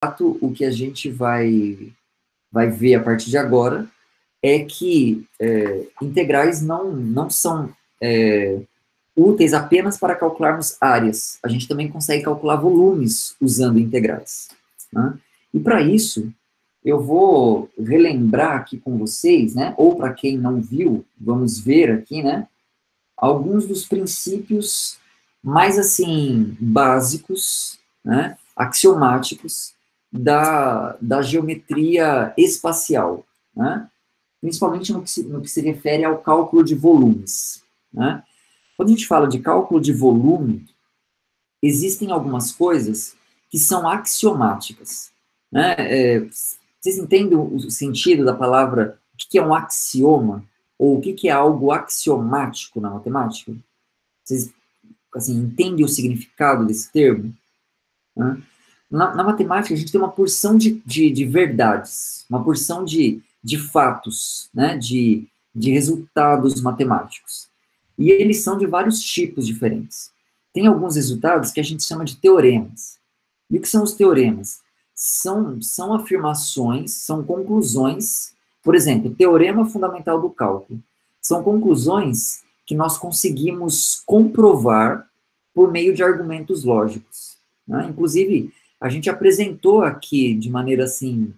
fato, o que a gente vai ver a partir de agora é que integrais não são úteis apenas para calcularmos áreas. A gente também consegue calcular volumes usando integrais, né? E para isso, eu vou relembrar aqui com vocês, né, ou para quem não viu, vamos ver aqui, né, alguns dos princípios mais, assim, básicos, né, axiomáticos da geometria espacial, né, principalmente no que se refere ao cálculo de volumes, né. Quando a gente fala de cálculo de volume, existem algumas coisas que são axiomáticas, né. Vocês entendem o sentido da palavra, o que é um axioma, ou o que é algo axiomático na matemática? Vocês, assim, entendem o significado desse termo? Né? Na matemática, a gente tem uma porção de verdades, uma porção de fatos, né? De resultados matemáticos. E eles são de vários tipos diferentes. Tem alguns resultados que a gente chama de teoremas. E o que são os teoremas? São afirmações, são conclusões. Por exemplo, teorema fundamental do cálculo. São conclusões que nós conseguimos comprovar por meio de argumentos lógicos, né? Inclusive, a gente apresentou aqui, de maneira assim,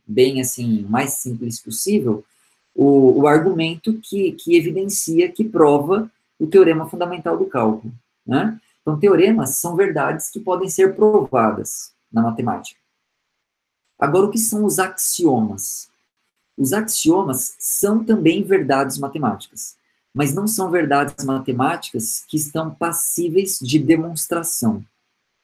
bem assim, mais simples possível, o argumento que evidencia, que prova o teorema fundamental do cálculo, né? Então, teoremas são verdades que podem ser provadas na matemática. Agora, o que são os axiomas? Os axiomas são também verdades matemáticas, mas não são verdades matemáticas que estão passíveis de demonstração,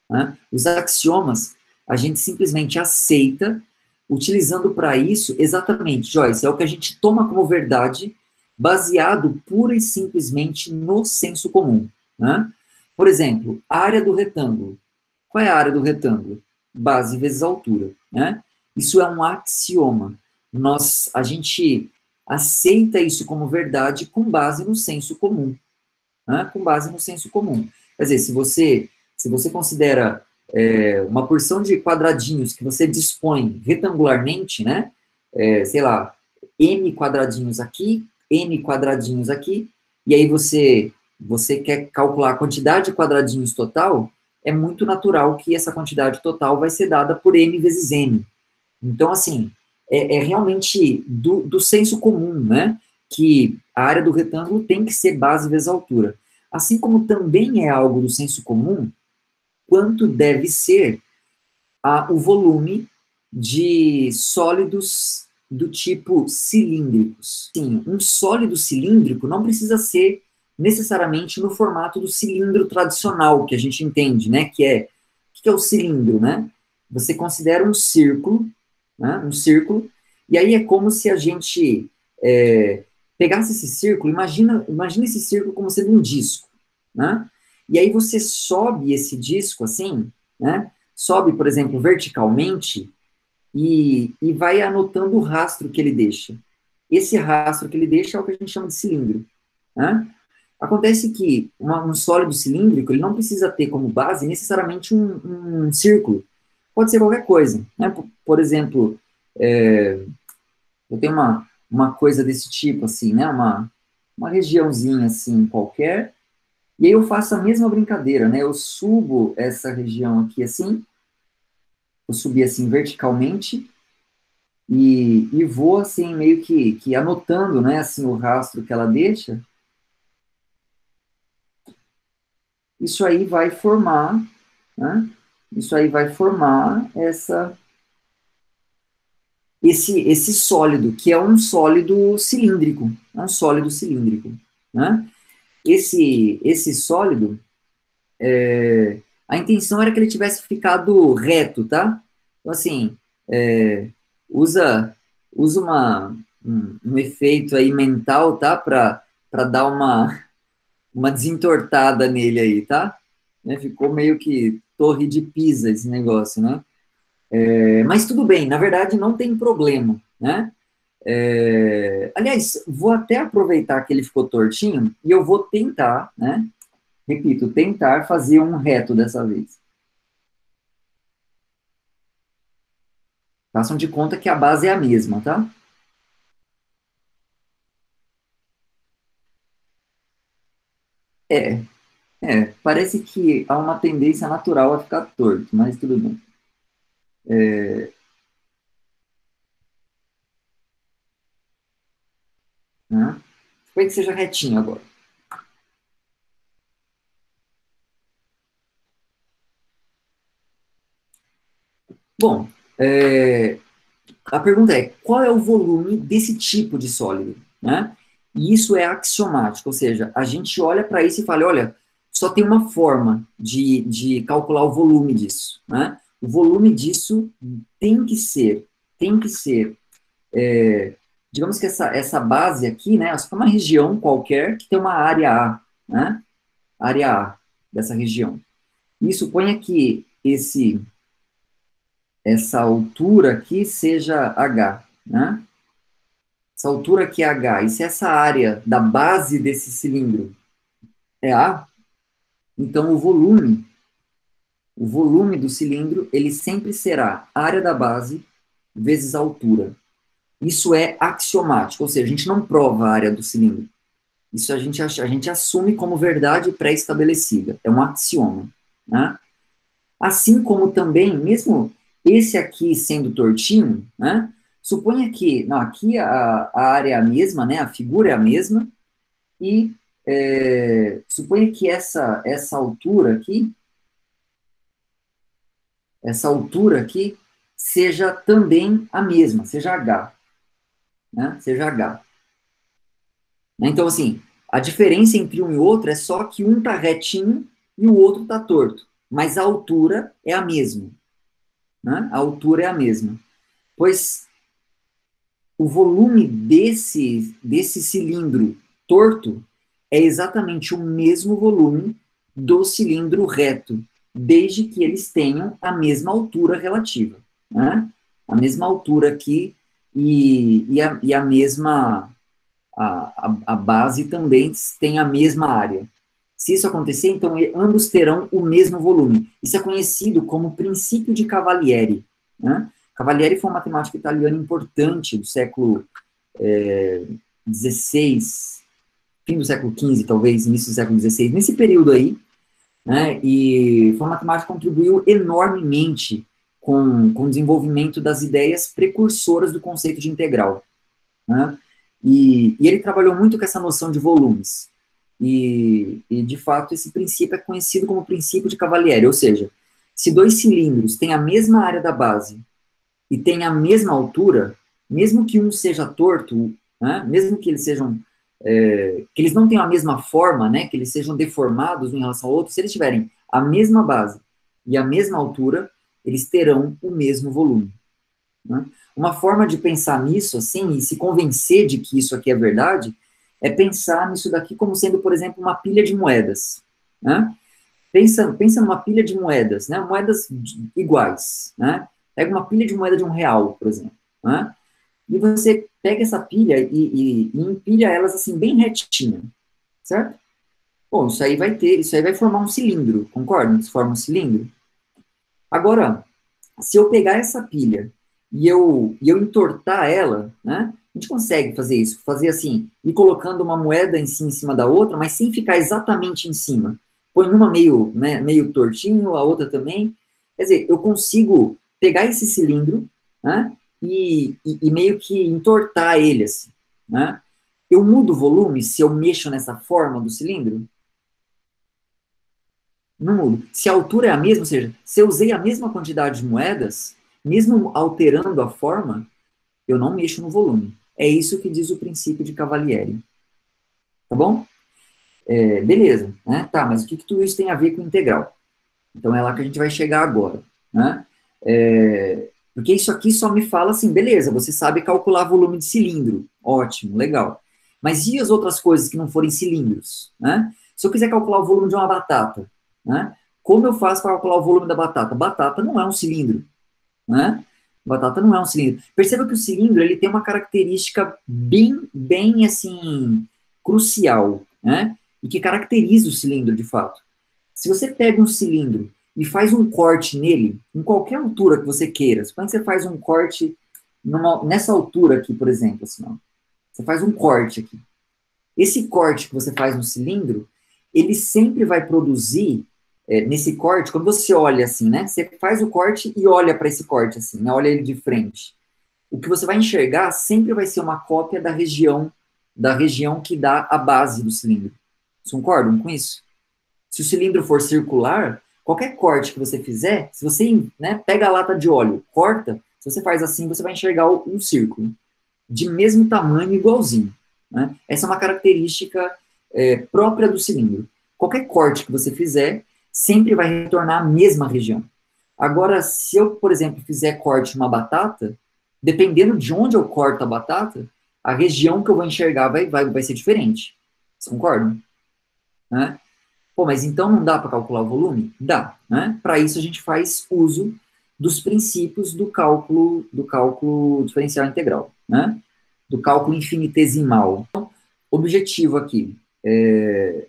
né? Os axiomas, a gente simplesmente aceita, utilizando para isso exatamente, Joyce, é o que a gente toma como verdade, baseado pura e simplesmente no senso comum, né? Por exemplo, a área do retângulo. Qual é a área do retângulo? Base vezes altura, né? Isso é um axioma. A gente aceita isso como verdade com base no senso comum, né? Com base no senso comum. Quer dizer, se você considera uma porção de quadradinhos que você dispõe retangularmente, né? Sei lá, m quadradinhos aqui, n quadradinhos aqui, e aí você quer calcular a quantidade de quadradinhos total, é muito natural que essa quantidade total vai ser dada por m vezes n. Então, assim, é realmente do senso comum, né? Que a área do retângulo tem que ser base vezes altura. Assim como também é algo do senso comum, quanto deve ser o volume de sólidos do tipo cilíndricos. Sim, um sólido cilíndrico não precisa ser necessariamente no formato do cilindro tradicional que a gente entende, né? O que é o cilindro, né? Você considera um círculo, né? Um círculo, e aí é como se a gente pegasse esse círculo, imagina esse círculo como sendo um disco, né? E aí você sobe esse disco assim, né? Sobe, por exemplo, verticalmente e vai anotando o rastro que ele deixa. Esse rastro que ele deixa é o que a gente chama de cilindro, né? Acontece que um sólido cilíndrico, ele não precisa ter como base necessariamente um círculo. Pode ser qualquer coisa, né? Por exemplo, eu tenho uma coisa desse tipo, assim, né? Uma regiãozinha, assim, qualquer, e aí eu faço a mesma brincadeira, né? Eu subo essa região aqui, assim, eu subi, assim, verticalmente, e vou, assim, meio que anotando, né? Assim, o rastro que ela deixa. Isso aí vai formar, né? Isso aí vai formar esse sólido, que é um sólido cilíndrico, é um sólido cilíndrico, né? Esse sólido, a intenção era que ele tivesse ficado reto, tá? Então, assim, usa um efeito aí mental, tá? Para dar uma desentortada nele aí, tá? Né? Ficou meio que Torre de Pisa esse negócio, né? Mas tudo bem, na verdade não tem problema, né? Aliás, vou até aproveitar que ele ficou tortinho e eu vou tentar, né? Repito, tentar fazer um reto dessa vez. Façam de conta que a base é a mesma, tá? É, parece que há uma tendência natural a ficar torto, mas tudo bem. Né? Suponha que seja retinho agora. Bom, a pergunta é, qual é o volume desse tipo de sólido? Né? E isso é axiomático, ou seja, a gente olha para isso e fala, olha, só tem uma forma de calcular o volume disso. Né? O volume disso tem que ser, digamos que essa base aqui, né, é uma região qualquer que tem uma área A, né? Área A dessa região. E suponha que essa altura aqui seja H, né? Essa altura aqui é H. E se essa área da base desse cilindro é A, então o volume do cilindro, ele sempre será a área da base vezes a altura. Isso é axiomático, ou seja, a gente não prova a área do cilindro. Isso a gente assume como verdade pré-estabelecida. É um axioma, né? Assim como também, mesmo esse aqui sendo tortinho, né? Suponha que, não, aqui a área é a mesma, né? A figura é a mesma, e suponha que essa altura aqui, seja também a mesma, seja H, né? Seja H. Então, assim, a diferença entre um e outro é só que um está retinho e o outro está torto, mas a altura é a mesma, né? A altura é a mesma. Pois o volume desse cilindro torto é exatamente o mesmo volume do cilindro reto, desde que eles tenham a mesma altura relativa, né? A mesma altura aqui e a mesma, a base também tem a mesma área. Se isso acontecer, então ambos terão o mesmo volume. Isso é conhecido como princípio de Cavalieri, né? Cavalieri foi um matemático italiano importante do século XVI, fim do século XV, talvez, início do século XVI, nesse período aí, né? E foi um matemático que contribuiu enormemente com o desenvolvimento das ideias precursoras do conceito de integral, né? E ele trabalhou muito com essa noção de volumes. De fato, esse princípio é conhecido como princípio de Cavalieri, ou seja, se dois cilindros têm a mesma área da base e têm a mesma altura, mesmo que um seja torto, né, mesmo que eles sejam, que eles não tenham a mesma forma, né, que eles sejam deformados em relação ao outro, se eles tiverem a mesma base e a mesma altura, eles terão o mesmo volume. Né? Uma forma de pensar nisso, assim, e se convencer de que isso aqui é verdade, é pensar nisso daqui como sendo, por exemplo, uma pilha de moedas. Né? Pensa numa pilha de moedas, né? Moedas iguais. Né? Pega uma pilha de moeda de R$ 1, por exemplo. Né? E você pega essa pilha e empilha elas assim, bem retinha. Certo? Bom, isso aí vai formar um cilindro, concorda? Isso forma um cilindro. Agora, se eu pegar essa pilha e eu entortar ela, né? A gente consegue fazer isso, fazer assim, ir colocando uma moeda em cima da outra, mas sem ficar exatamente em cima. Põe uma meio, né, meio tortinho, a outra também. Quer dizer, eu consigo pegar esse cilindro, né, e meio que entortar ele assim, né? Eu mudo o volume se eu mexo nessa forma do cilindro? Não mudo. Se a altura é a mesma, ou seja, se eu usei a mesma quantidade de moedas, mesmo alterando a forma, eu não mexo no volume. É isso que diz o princípio de Cavalieri. Tá bom? Beleza. Né? Tá, mas o que tudo isso tem a ver com integral? Então é lá que a gente vai chegar agora. Né? Porque isso aqui só me fala assim, beleza, você sabe calcular volume de cilindro. Ótimo, legal. Mas e as outras coisas que não forem cilindros? Né? Se eu quiser calcular o volume de uma batata, né? Como eu faço para calcular o volume da batata? Batata não é um cilindro. Né? Batata não é um cilindro. Perceba que o cilindro ele tem uma característica bem assim crucial, né? E que caracteriza o cilindro de fato. Se você pega um cilindro e faz um corte nele, em qualquer altura que você queira. Quando você faz um corte nessa altura aqui, por exemplo, assim, ó, você faz um corte aqui. Esse corte que você faz no cilindro, ele sempre vai produzir, nesse corte, quando você olha assim, né? Você faz o corte e olha para esse corte assim, né? Olha ele de frente. O que você vai enxergar sempre vai ser uma cópia da região que dá a base do cilindro. Vocês concordam com isso? Se o cilindro for circular, qualquer corte que você fizer, se você, né, pega a lata de óleo, corta, se você faz assim, você vai enxergar um círculo de mesmo tamanho, igualzinho. Né? Essa é uma característica própria do cilindro. Qualquer corte que você fizer, sempre vai retornar à mesma região. Agora, se eu, por exemplo, fizer corte numa batata, dependendo de onde eu corto a batata, a região que eu vou enxergar vai ser diferente. Vocês concordam? Né? Pô, mas então não dá para calcular o volume? Dá. Né? Para isso a gente faz uso dos princípios do cálculo diferencial integral, né? Do cálculo infinitesimal. Então, objetivo aqui é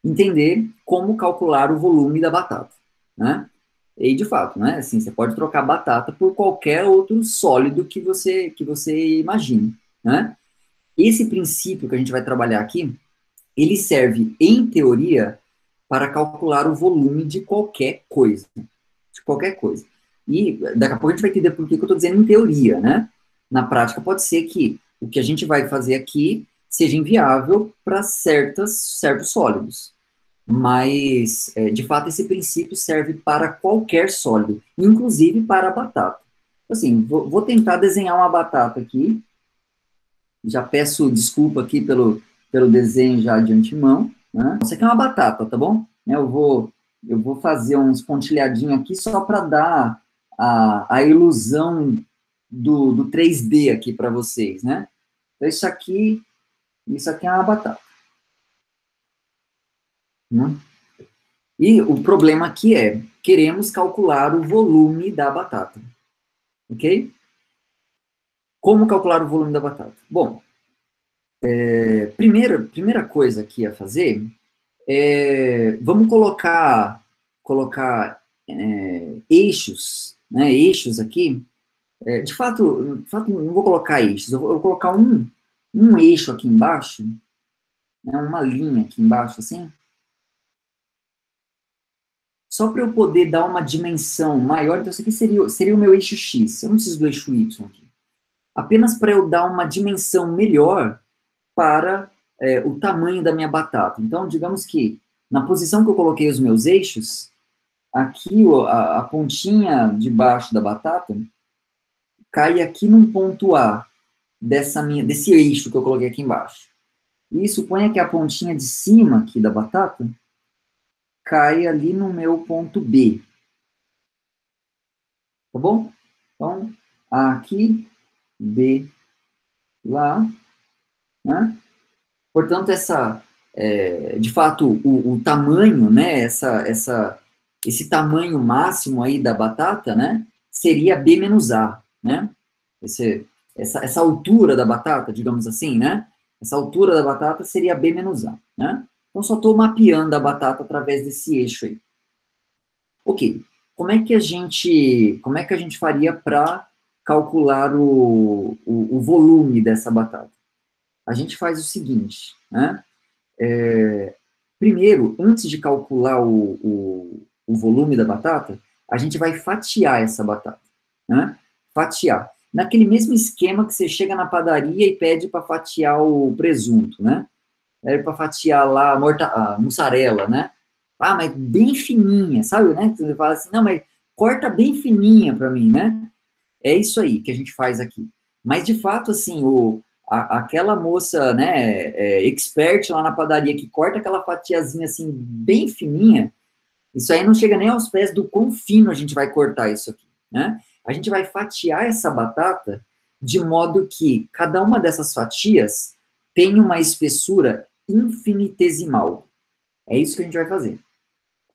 entender como calcular o volume da batata, né? E, de fato, né, assim, você pode trocar batata por qualquer outro sólido que você imagine, né? Esse princípio que a gente vai trabalhar aqui, ele serve, em teoria, para calcular o volume de qualquer coisa. De qualquer coisa. E daqui a pouco a gente vai entender por que eu estou dizendo em teoria, né? Na prática, pode ser que o que a gente vai fazer aqui seja inviável para certos sólidos. Mas, de fato, esse princípio serve para qualquer sólido, inclusive para a batata. Assim, vou tentar desenhar uma batata aqui. Já peço desculpa aqui pelo desenho já de antemão. Né? Isso aqui é uma batata, tá bom? Eu vou fazer uns pontilhadinhos aqui só para dar a ilusão do 3D aqui para vocês, né? Então, isso aqui é uma batata. Né? E o problema aqui é, queremos calcular o volume da batata. Ok? Como calcular o volume da batata? Bom, primeira coisa aqui a fazer vamos colocar eixos, né? Eixos aqui. De fato, não vou colocar eixos, eu vou colocar um eixo aqui embaixo, né? Uma linha aqui embaixo, assim, só para eu poder dar uma dimensão maior. Então, isso aqui seria o meu eixo X, eu não preciso do eixo Y aqui. Apenas para eu dar uma dimensão melhor para o tamanho da minha batata. Então, digamos que, na posição que eu coloquei os meus eixos, aqui a pontinha de baixo da batata cai aqui num ponto A desse eixo que eu coloquei aqui embaixo. E suponha que a pontinha de cima aqui da batata cai ali no meu ponto B. Tá bom? Então, A aqui, B lá, né? Portanto, de fato, o tamanho, né, esse tamanho máximo aí da batata, né, seria B menos A, né? Essa altura da batata, digamos assim, né? Essa altura da batata seria B menos A, né? Então, só estou mapeando a batata através desse eixo aí. Ok. Como é que a gente faria para calcular o volume dessa batata? A gente faz o seguinte, né? Primeiro, antes de calcular o volume da batata, a gente vai fatiar essa batata, né? Fatiar. Naquele mesmo esquema que você chega na padaria e pede para fatiar o presunto, né? Para fatiar lá a mussarela, né? Ah, mas bem fininha, sabe, né? Você fala assim, não, mas corta bem fininha para mim, né? É isso aí que a gente faz aqui. Mas, de fato, assim, aquela moça, né, expert lá na padaria, que corta aquela fatiazinha, assim, bem fininha, isso aí não chega nem aos pés do quão fino a gente vai cortar isso aqui, né? A gente vai fatiar essa batata de modo que cada uma dessas fatias tem uma espessura infinitesimal. É isso que a gente vai fazer.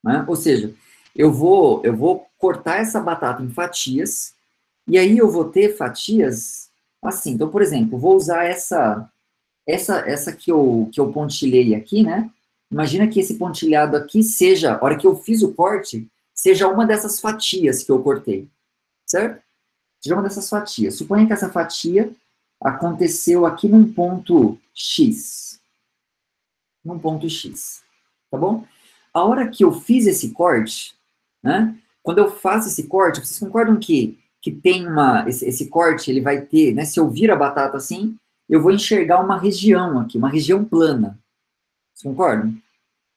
Né? Ou seja, eu vou cortar essa batata em fatias, e aí eu vou ter fatias assim. Então, por exemplo, vou usar essa que eu pontilhei aqui, né? Imagina que esse pontilhado aqui seja, a hora que eu fiz o corte, seja uma dessas fatias que eu cortei, certo? Seja uma dessas fatias. Suponha que essa fatia aconteceu aqui num ponto X. Num ponto X. Tá bom? A hora que eu fiz esse corte, né? Quando eu faço esse corte, vocês concordam que tem esse corte, ele vai ter, né? Se eu vir a batata assim, eu vou enxergar uma região aqui, uma região plana. Vocês concordam?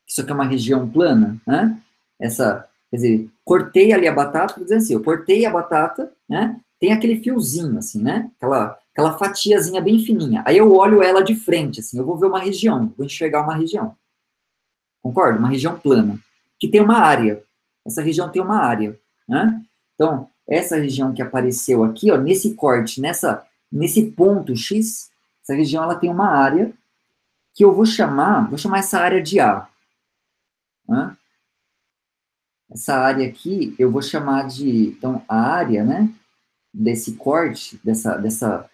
Isso aqui é uma região plana, né? Quer dizer, cortei ali a batata, vou dizer assim, eu cortei a batata, né? Tem aquele fiozinho, assim, né? Aquela fatiazinha bem fininha. Aí eu olho ela de frente, assim, eu vou ver uma região, vou enxergar uma região. Concorda? Uma região plana, que tem uma área. Essa região tem uma área, né? Então, essa região que apareceu aqui, ó, nesse corte, nesse ponto X, essa região ela tem uma área que eu vou chamar essa área de A. Né? Essa área aqui, eu vou chamar de, então, a área, né, desse corte, dessa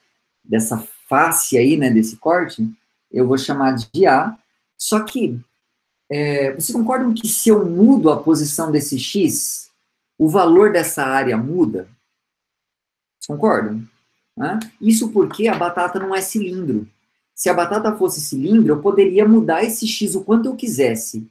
face aí, né, desse corte, eu vou chamar de A. Só que, vocês concordam que se eu mudo a posição desse X, o valor dessa área muda? Vocês concordam? Né? Isso porque a batata não é cilindro. Se a batata fosse cilindro, eu poderia mudar esse X o quanto eu quisesse.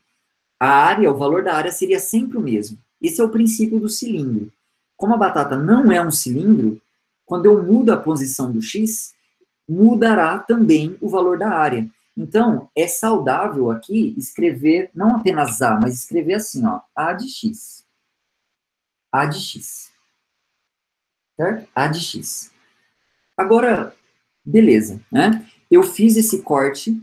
A área, o valor da área seria sempre o mesmo. Esse é o princípio do cilindro. Como a batata não é um cilindro, quando eu mudo a posição do X, mudará também o valor da área. Então, é saudável aqui escrever, não apenas A, mas escrever assim, ó, A de X. A de X. Certo? A de X. Agora, beleza, né? Eu fiz esse corte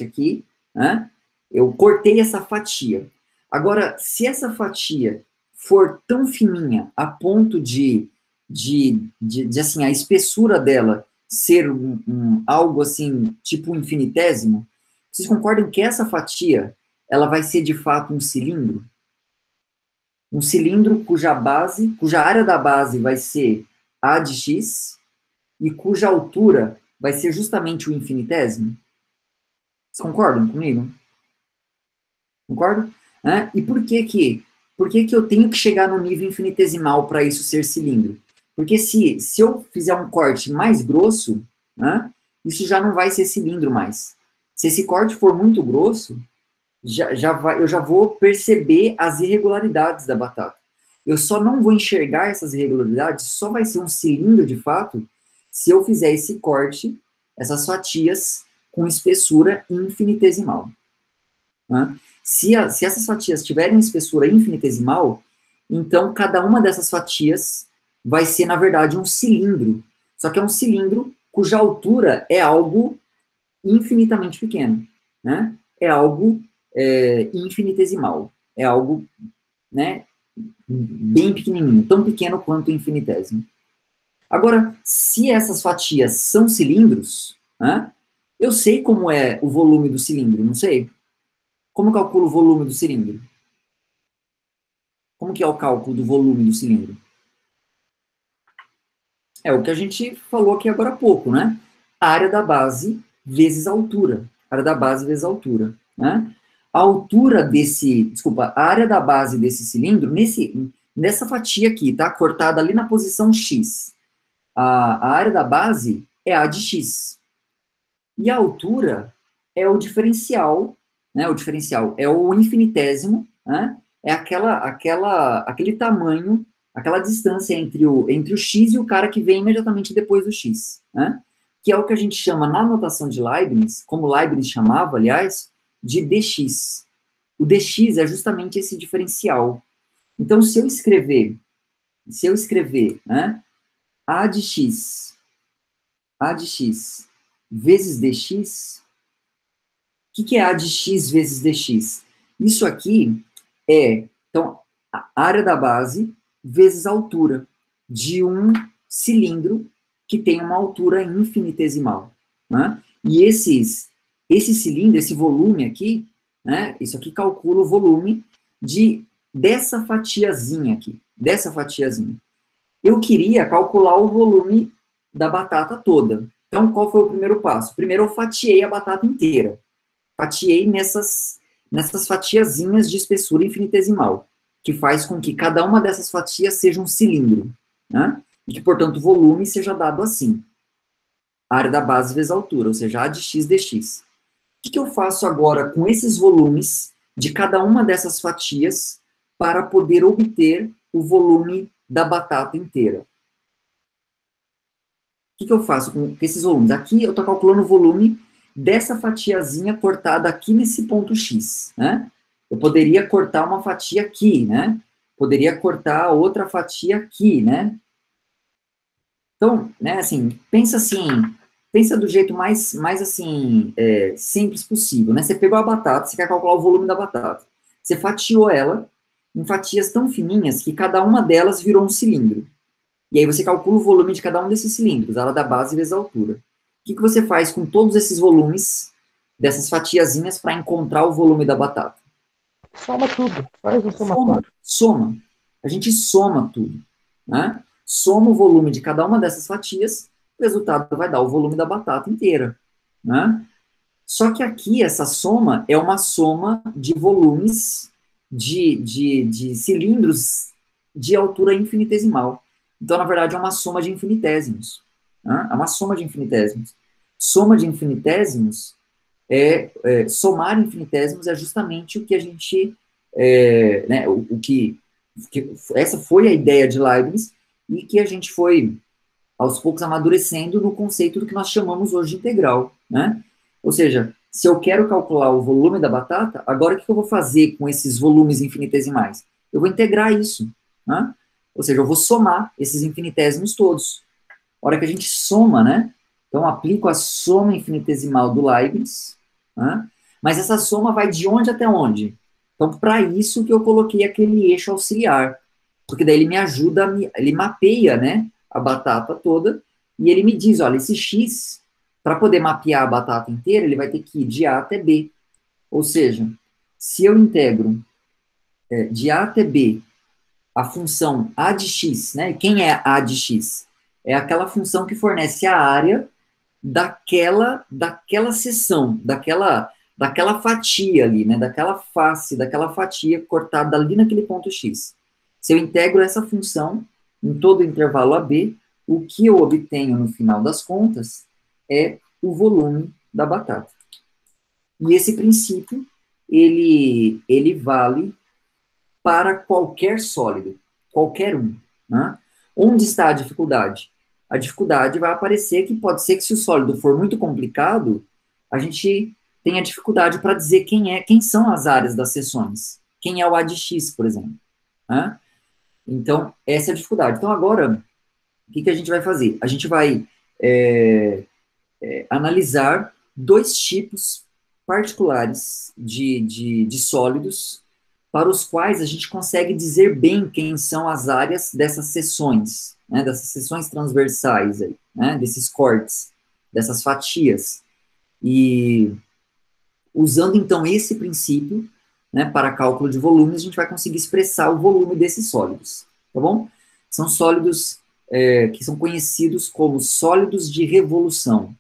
aqui, né? Eu cortei essa fatia. Agora, se essa fatia for tão fininha a ponto de assim, a espessura dela ser algo assim, tipo um infinitésimo, vocês concordam que essa fatia, ela vai ser de fato um cilindro? Um cilindro cuja área da base vai ser A de x e cuja altura vai ser justamente o infinitésimo? Vocês concordam comigo? Concordo? E por que eu tenho que chegar no nível infinitesimal para isso ser cilindro? Porque se eu fizer um corte mais grosso, né, isso já não vai ser cilindro mais. Se esse corte for muito grosso, eu já vou perceber as irregularidades da batata. Eu só não vou enxergar essas irregularidades, só vai ser um cilindro de fato, se eu fizer esse corte, essas fatias, com espessura infinitesimal. Né? Se essas fatias tiverem espessura infinitesimal, então cada uma dessas fatias vai ser, na verdade, um cilindro. Só que é um cilindro cuja altura é algo infinitamente pequeno. Né? É algo infinitesimal. É algo, né, bem pequenininho, tão pequeno quanto o infinitésimo. Agora, se essas fatias são cilindros, né, eu sei como é o volume do cilindro, não sei? Como calculo o volume do cilindro? Como que é o cálculo do volume do cilindro? É o que a gente falou aqui agora há pouco, né? A área da base vezes a altura. A área da base vezes a altura, né? A altura a área da base desse cilindro, nessa fatia aqui, tá? Cortada ali na posição X. A área da base é A de X. E a altura é o diferencial, né? O diferencial é o infinitésimo, né? É aquele tamanho, aquela distância entre o X e o cara que vem imediatamente depois do X, né? Que é o que a gente chama na notação de Leibniz, como Leibniz chamava, aliás, de dx. O dx é justamente esse diferencial. Então, se eu escrever, né, a de x vezes dx, o que é a de x vezes dx? Isso aqui então, a área da base vezes a altura de um cilindro que tem uma altura infinitesimal. Né? E esse cilindro, esse volume aqui, né, isso aqui calcula o volume dessa fatiazinha aqui, dessa fatiazinha. Eu queria calcular o volume da batata toda. Então, qual foi o primeiro passo? Primeiro, eu fatiei a batata inteira. Fatiei nessas fatiazinhas de espessura infinitesimal, que faz com que cada uma dessas fatias seja um cilindro, né? E que, portanto, o volume seja dado assim. A área da base vezes a altura, ou seja, A de x dx. O que eu faço agora com esses volumes de cada uma dessas fatias para poder obter o volume da batata inteira? O que eu faço com esses volumes? Aqui eu estou calculando o volume dessa fatiazinha cortada aqui nesse ponto X, né? Eu poderia cortar uma fatia aqui, né? Poderia cortar outra fatia aqui, né? Então, né, assim, pensa do jeito mais assim, simples possível, né? Você pegou a batata, você quer calcular o volume da batata. Você fatiou ela em fatias tão fininhas que cada uma delas virou um cilindro. E aí você calcula o volume de cada um desses cilindros, a área da base vezes a altura. O que você faz com todos esses volumes, dessas fatiazinhas, para encontrar o volume da batata? Soma tudo, faz o somatório. Soma. A gente soma tudo, né? Soma o volume de cada uma dessas fatias, o resultado vai dar o volume da batata inteira, né? Só que aqui, essa soma é uma soma de volumes de cilindros de altura infinitesimal. Então, na verdade, é uma soma de infinitésimos. Né? É uma soma de infinitésimos. Soma de infinitésimos somar infinitésimos é justamente o que a gente, né, essa foi a ideia de Leibniz e que a gente foi, aos poucos, amadurecendo no conceito do que nós chamamos hoje de integral, né? Ou seja, se eu quero calcular o volume da batata, agora o que eu vou fazer com esses volumes infinitesimais? Eu vou integrar isso, né? Ou seja, eu vou somar esses infinitésimos todos. A hora que a gente soma, né? Então, aplico a soma infinitesimal do Leibniz, né? Mas essa soma vai de onde até onde? Então, para isso que eu coloquei aquele eixo auxiliar, porque daí ele me ajuda, ele mapeia, né, a batata toda, e ele me diz, olha, esse x, para poder mapear a batata inteira, ele vai ter que ir de A até B. Ou seja, se eu integro de A até B a função A de x, né, quem é A de x? É aquela função que fornece a área daquela seção, daquela fatia ali, né, daquela face, daquela fatia cortada ali naquele ponto x. Se eu integro essa função em todo o intervalo AB, o que eu obtenho no final das contas é o volume da batata. E esse princípio, ele vale para qualquer sólido, qualquer um. Né? Onde está a dificuldade? A dificuldade vai aparecer que pode ser que se o sólido for muito complicado, a gente tenha dificuldade para dizer quem são as áreas das seções. Quem é o A de X, por exemplo. Né? Então, essa é a dificuldade. Então, agora, o que a gente vai fazer? A gente vai analisar dois tipos particulares de sólidos para os quais a gente consegue dizer bem quem são as áreas dessas seções, né, dessas seções transversais, aí, né, desses cortes, dessas fatias. E usando, então, esse princípio, né, para cálculo de volumes, a gente vai conseguir expressar o volume desses sólidos, tá bom? São sólidos que são conhecidos como sólidos de revolução.